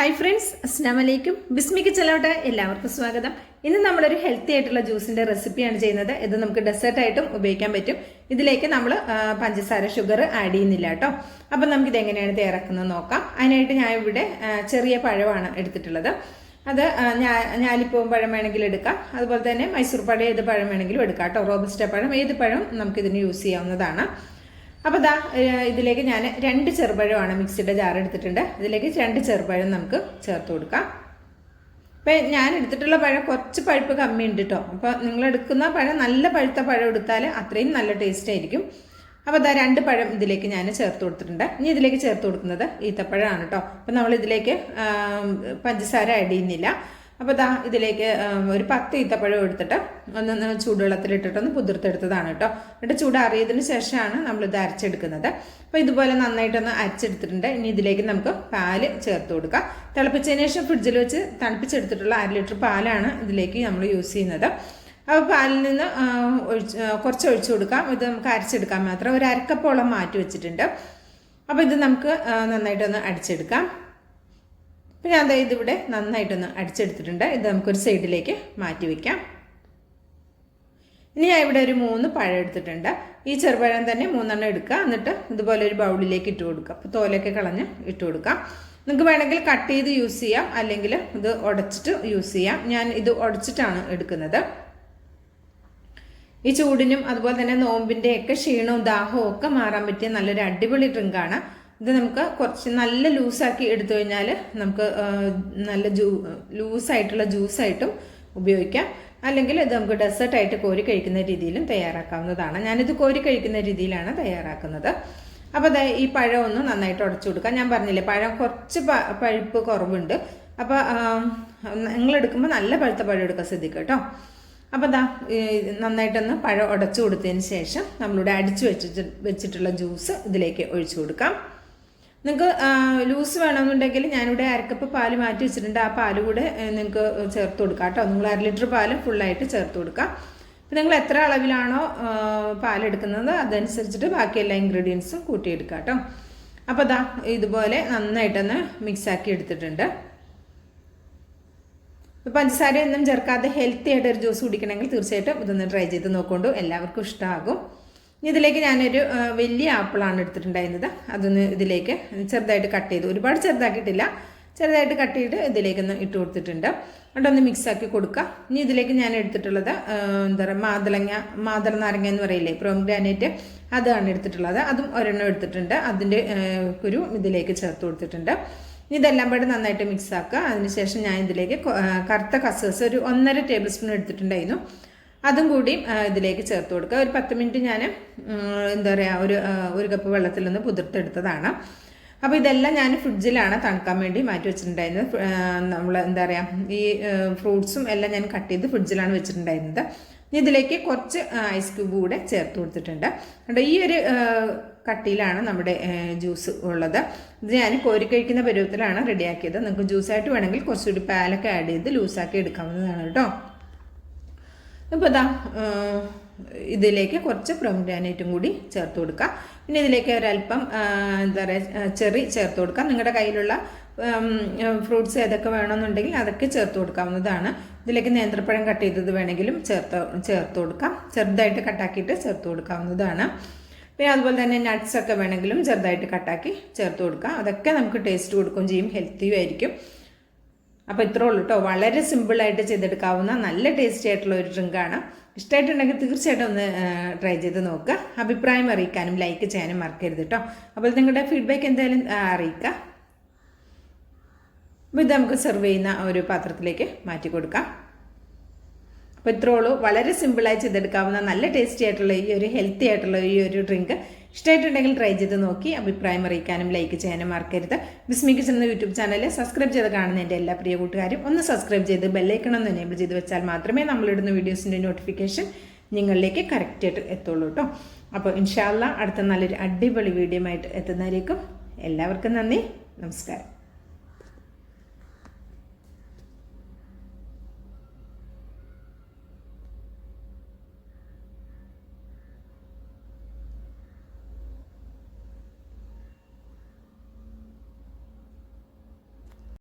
Hi friends, അസ്സലാമു അലൈക്കും. ബിസ്മിക്ക് ചെലോട്ടെ എല്ലാവർക്കും സ്വാഗതം. ഇന്ന് നമ്മളൊരു ഹെൽത്തി ആയിട്ടുള്ള ജ്യൂസിന്റെ റെസിപ്പിയാണ് ചെയ്യുന്നത്. ഇത് നമുക്ക് ഡെസേർട്ടായിട്ടും ഉപയോഗിക്കാൻ പറ്റും. ഇതിലേക്ക് നമ്മൾ പഞ്ചസാര ഷുഗർ ആഡ് ചെയ്യുന്നില്ല കേട്ടോ. അപ്പം നമുക്കിത് എങ്ങനെയാണ് തയ്യാറാക്കുന്നത് നോക്കാം. അതിനായിട്ട് ഞാൻ ഇവിടെ ചെറിയ പഴമാണ് എടുത്തിട്ടുള്ളത്. അത് ഞാലിപ്പൂവൻ പഴം വേണമെങ്കിൽ എടുക്കാം. അതുപോലെ തന്നെ മൈസൂർ പഴം ഏത് പഴം വേണമെങ്കിലും എടുക്കാം കേട്ടോ. റോബസ്റ്റ പഴം ഏത് പഴം നമുക്കിതിന് യൂസ് ചെയ്യാവുന്നതാണ്. അപ്പോൾ ദാ ഇതിലേക്ക് ഞാൻ 2 ചെറുപഴമാണ് മിക്സിയുടെ ജാർ എടുത്തിട്ടുണ്ട്. ഇതിലേക്ക് 2 ചെറുപഴം നമുക്ക് ചേർത്ത് കൊടുക്കാം. അപ്പം ഞാൻ എടുത്തിട്ടുള്ള പഴം കുറച്ച് പഴുപ്പ് കമ്മിയുണ്ട് കേട്ടോ. അപ്പോൾ നിങ്ങൾ എടുക്കുന്ന പഴം നല്ല പഴുത്ത പഴം എടുത്താൽ അത്രയും നല്ല ടേസ്റ്റ് ആയിരിക്കും. അപ്പോൾ ദാ 2 പഴം ഇതിലേക്ക് ഞാൻ ചേർത്ത് കൊടുത്തിട്ടുണ്ട്. ഇനി ഇതിലേക്ക് ചേർത്ത് കൊടുക്കുന്നത് ഈത്തപ്പഴമാണ് കേട്ടോ. അപ്പം നമ്മൾ ഇതിലേക്ക് പഞ്ചസാര ആഡ് ചെയ്യുന്നില്ല. അപ്പോൾ ദാ ഇതിലേക്ക് ഒരു 10 ഈത്തപ്പഴം എടുത്തിട്ട് ഒന്ന് ചൂടുവെള്ളത്തിലിട്ടിട്ടൊന്ന് കുതിർത്തെടുത്തതാണ് കേട്ടോ. എന്നിട്ട് ചൂടാറിയതിന് ശേഷമാണ് നമ്മളിത് അരച്ചെടുക്കുന്നത്. അപ്പോൾ ഇതുപോലെ നന്നായിട്ടൊന്ന് അരച്ചെടുത്തിട്ടുണ്ട്. ഇനി ഇതിലേക്ക് നമുക്ക് പാല് ചേർത്ത് കൊടുക്കാം. തിളപ്പിച്ചതിന് ശേഷം ഫ്രിഡ്ജിൽ വെച്ച് തണുപ്പിച്ചെടുത്തിട്ടുള്ള 1/2 ലിറ്റർ പാലാണ് ഇതിലേക്ക് നമ്മൾ യൂസ് ചെയ്യുന്നത്. അപ്പോൾ പാലിൽ നിന്ന് കുറച്ച് ഒഴിച്ചു കൊടുക്കാം. ഇത് നമുക്ക് അരച്ചെടുക്കാൻ മാത്രം ഒരു അരക്കപ്പോളം മാറ്റി വെച്ചിട്ടുണ്ട്. അപ്പോൾ ഇത് നമുക്ക് നന്നായിട്ടൊന്ന് അടിച്ചെടുക്കാം. അപ്പോൾ ഞാൻ ഇതിവിടെ നന്നായിട്ടൊന്ന് അടിച്ചെടുത്തിട്ടുണ്ട്. ഇത് നമുക്കൊരു സൈഡിലേക്ക് മാറ്റി വയ്ക്കാം. ഇനി ഞാൻ ഇവിടെ ഒരു 3 പഴം എടുത്തിട്ടുണ്ട്. ഈ ചെറുപഴം തന്നെ 3 എണ്ണം എടുക്കുക. എന്നിട്ട് ഇതുപോലെ ഒരു ബൗളിലേക്ക് ഇട്ട് കൊടുക്കുക. അപ്പോൾ തോലൊക്കെ കളഞ്ഞ് ഇട്ട് കൊടുക്കാം. നിങ്ങൾക്ക് വേണമെങ്കിൽ കട്ട് ചെയ്ത് യൂസ് ചെയ്യാം, അല്ലെങ്കിൽ ഇത് ഉടച്ചിട്ട് യൂസ് ചെയ്യാം. ഞാൻ ഇത് ഉടച്ചിട്ടാണ് എടുക്കുന്നത്. ഈ ചൂടിനും അതുപോലെ തന്നെ നോമ്പിൻ്റെയൊക്കെ ക്ഷീണവും ദാഹവും ഒക്കെ മാറാൻ പറ്റിയ നല്ലൊരു അടിപൊളി ഡ്രിങ്കാണ്. ഇത് നമുക്ക് കുറച്ച് നല്ല ലൂസാക്കി എടുത്തു കഴിഞ്ഞാൽ നമുക്ക് നല്ല ലൂസായിട്ടുള്ള ജ്യൂസായിട്ടും ഉപയോഗിക്കാം. അല്ലെങ്കിൽ ഇത് നമുക്ക് ഡെസേർട്ടായിട്ട് കോരി കഴിക്കുന്ന രീതിയിലും തയ്യാറാക്കാവുന്നതാണ്. ഞാനിത് കോരി കഴിക്കുന്ന രീതിയിലാണ് തയ്യാറാക്കുന്നത്. അപ്പോൾ ഈ പഴം ഒന്ന് നന്നായിട്ട് ഉടച്ചു കൊടുക്കാം. ഞാൻ പറഞ്ഞില്ലേ, പഴം കുറച്ച് പഴുപ്പ് കുറവുണ്ട്. അപ്പോൾ നിങ്ങൾ എടുക്കുമ്പോൾ നല്ല പഴുത്ത പഴം എടുക്കാൻ ശ്രദ്ധിക്കുക കേട്ടോ. അപ്പോൾ നന്നായിട്ടൊന്ന് പഴം ഉടച്ചു കൊടുത്തതിന് ശേഷം നമ്മളിവിടെ അടിച്ചു വെച്ചിട്ടുള്ള ജ്യൂസ് ഇതിലേക്ക് ഒഴിച്ചു കൊടുക്കാം. നിങ്ങൾക്ക് ലൂസ് വേണമെന്നുണ്ടെങ്കിൽ ഞാനിവിടെ 1 കപ്പ് പാല് മാറ്റി വെച്ചിട്ടുണ്ട്. ആ പാല് കൂടെ നിങ്ങൾക്ക് ചേർത്ത് കൊടുക്കാം കേട്ടോ. നിങ്ങൾ 1/2 ലിറ്റർ പാല് ഫുള്ളായിട്ട് ചേർത്ത് കൊടുക്കാം. അപ്പോൾ നിങ്ങൾ എത്ര അളവിലാണോ പാലെടുക്കുന്നത് അതനുസരിച്ചിട്ട് ബാക്കി എല്ലാ ഇൻഗ്രീഡിയൻസും കൂട്ടിയെടുക്കാം കേട്ടോ. അപ്പോൾ ഇതുപോലെ നന്നായിട്ടൊന്ന് മിക്സാക്കി എടുത്തിട്ടുണ്ട്. പഞ്ചസാരയൊന്നും ചേർക്കാതെ ഹെൽത്തി ആയിട്ട് ഒരു ജ്യൂസ് കുടിക്കണമെങ്കിൽ തീർച്ചയായിട്ടും ഇതൊന്ന് ട്രൈ ചെയ്ത് നോക്കൊണ്ടു. എല്ലാവർക്കും ഇഷ്ടമാകും. ഇതിലേക്ക് ഞാനൊരു വലിയ ആപ്പിളാണ് എടുത്തിട്ടുണ്ടായിരുന്നത്. അതൊന്ന് ഇതിലേക്ക് ചെറുതായിട്ട് കട്ട് ചെയ്ത്, ഒരുപാട് ചെറുതാക്കിയിട്ടില്ല, ചെറുതായിട്ട് കട്ട് ചെയ്ത് ഇതിലേക്കൊന്ന് ഇട്ട് കൊടുത്തിട്ടുണ്ട്. അതൊന്ന് മിക്സാക്കി കൊടുക്കുക. ഇനി ഇതിലേക്ക് ഞാൻ എടുത്തിട്ടുള്ളത് എന്താ പറയുക, മാതള നാരങ്ങ എന്ന് പറയില്ലേ, പ്രോംഗ്രാനൈറ്റ്, അതാണ് എടുത്തിട്ടുള്ളത്. അതും ഒരെണ്ണം എടുത്തിട്ടുണ്ട്. അതിൻ്റെ കുരു ഇതിലേക്ക് ചേർത്ത് കൊടുത്തിട്ടുണ്ട്. ഇതെല്ലാം കൂടെ നന്നായിട്ട് മിക്സ് ആക്കുക. അതിനുശേഷം ഞാൻ ഇതിലേക്ക് കറുത്ത കസേഴ്സ് ഒരു 1.5 ടേബിൾ സ്പൂൺ എടുത്തിട്ടുണ്ടായിരുന്നു. അതും കൂടി ഇതിലേക്ക് ചേർത്ത് കൊടുക്കുക. ഒരു 10 മിനിറ്റ് ഞാൻ എന്താ പറയുക ഒരു കപ്പ് വെള്ളത്തിലൊന്ന് കുതിർത്തെടുത്തതാണ്. അപ്പോൾ ഇതെല്ലാം ഞാൻ ഫ്രിഡ്ജിലാണ് തണുക്കാൻ വേണ്ടി മാറ്റി വെച്ചിട്ടുണ്ടായിരുന്നത്. നമ്മൾ എന്താ പറയുക, ഈ ഫ്രൂട്ട്സും എല്ലാം ഞാൻ കട്ട് ചെയ്ത് ഫ്രിഡ്ജിലാണ് വെച്ചിട്ടുണ്ടായിരുന്നത്. ഇതിലേക്ക് കുറച്ച് ഐസ് ക്യൂബ് കൂടെ ചേർത്ത് കൊടുത്തിട്ടുണ്ട്. അതുകൊണ്ട് ഈ ഒരു കട്ടിയിലാണ് നമ്മുടെ ജ്യൂസ് ഉള്ളത്. ഇത് ഞാൻ കോരി കഴിക്കുന്ന പരുവത്തിലാണ് റെഡിയാക്കിയത്. നിങ്ങൾക്ക് ജ്യൂസായിട്ട് വേണമെങ്കിൽ കുറച്ചുകൂടി പാലൊക്കെ ആഡ് ചെയ്ത് ലൂസാക്കി എടുക്കാവുന്നതാണ് കേട്ടോ. ഇപ്പോൾ ഇതിലേക്ക് കുറച്ച് പ്രൊംഗ്രാനൈറ്റും കൂടി ചേർത്ത് കൊടുക്കുക. പിന്നെ ഇതിലേക്ക് ഒരല്പം എന്താ പറയുക, ചെറി ചേർത്ത് കൊടുക്കാം. നിങ്ങളുടെ കയ്യിലുള്ള ഫ്രൂട്ട്സ് ഏതൊക്കെ വേണമെന്നുണ്ടെങ്കിൽ അതൊക്കെ ചേർത്ത് കൊടുക്കാവുന്നതാണ്. ഇതിലേക്ക് നേന്ത്രപ്പഴം കട്ട് ചെയ്തത് വേണമെങ്കിലും ചേർത്ത് കൊടുക്കാം. ചെറുതായിട്ട് കട്ടാക്കിയിട്ട് ചേർത്ത് കൊടുക്കാവുന്നതാണ്. പിന്നെ അതുപോലെ തന്നെ നട്ട്സൊക്കെ വേണമെങ്കിലും ചെറുതായിട്ട് കട്ടാക്കി ചേർത്ത് കൊടുക്കാം. അതൊക്കെ നമുക്ക് ടേസ്റ്റ് കൊടുക്കുകയും ചെയ്യും, ഹെൽത്തിയും ആയിരിക്കും. അപ്പോൾ ഇത്രേ ഉള്ളൂ കേട്ടോ. വളരെ സിമ്പിളായിട്ട് ചെയ്തെടുക്കാവുന്ന നല്ല ടേസ്റ്റി ആയിട്ടുള്ള ഒരു ഡ്രിങ്കാണ്. ഇഷ്ടമായിട്ടുണ്ടെങ്കിൽ തീർച്ചയായിട്ടും ഒന്ന് ട്രൈ ചെയ്ത് നോക്കുക. അഭിപ്രായം അറിയിക്കാനും ലൈക്ക് ചെയ്യാനും മറക്കരുത് കേട്ടോ. അപ്പോൾ നിങ്ങളുടെ ഫീഡ്ബാക്ക് എന്തായാലും അറിയിക്കുക. അപ്പോൾ ഇത് നമുക്ക് സെർവ് ചെയ്യുന്ന ഒരു പാത്രത്തിലേക്ക് മാറ്റി കൊടുക്കാം. അപ്പോൾ ഇത്രേ ഉള്ളൂ. വളരെ സിമ്പിളായി ചെയ്തെടുക്കാവുന്ന നല്ല ടേസ്റ്റി ആയിട്ടുള്ള ഈ ഒരു ഹെൽത്തി ആയിട്ടുള്ള ഈ ഒരു ഡ്രിങ്ക് ഇഷ്ടമായിട്ടുണ്ടെങ്കിൽ ട്രൈ ചെയ്ത് നോക്കി അഭിപ്രായം അറിയിക്കാനും ലൈക്ക് ചെയ്യാനും മറക്കരുത്. ബിസ്മി കിച്ചൻ എന്ന യൂട്യൂബ് ചാനൽ സബ്സ്ക്രൈബ് ചെയ്ത് കാണുന്ന എൻ്റെ എല്ലാ പ്രിയ കൂട്ടുകാരും ഒന്ന് സബ്സ്ക്രൈബ് ചെയ്ത് ബെല്ലൈക്കൺ ഒന്ന് എനേബിൾ ചെയ്ത് വെച്ചാൽ മാത്രമേ നമ്മളിടുന്ന വീഡിയോസിൻ്റെ നോട്ടിഫിക്കേഷൻ നിങ്ങളിലേക്ക് കറക്റ്റായിട്ട് എത്തുള്ളൂ കേട്ടോ. അപ്പോൾ ഇൻഷാ അല്ലാഹ് അടുത്ത നല്ലൊരു അടിപൊളി വീഡിയോ ആയിട്ട് എത്തുന്നതായിരിക്കും. എല്ലാവർക്കും നന്ദി, നമസ്കാരം.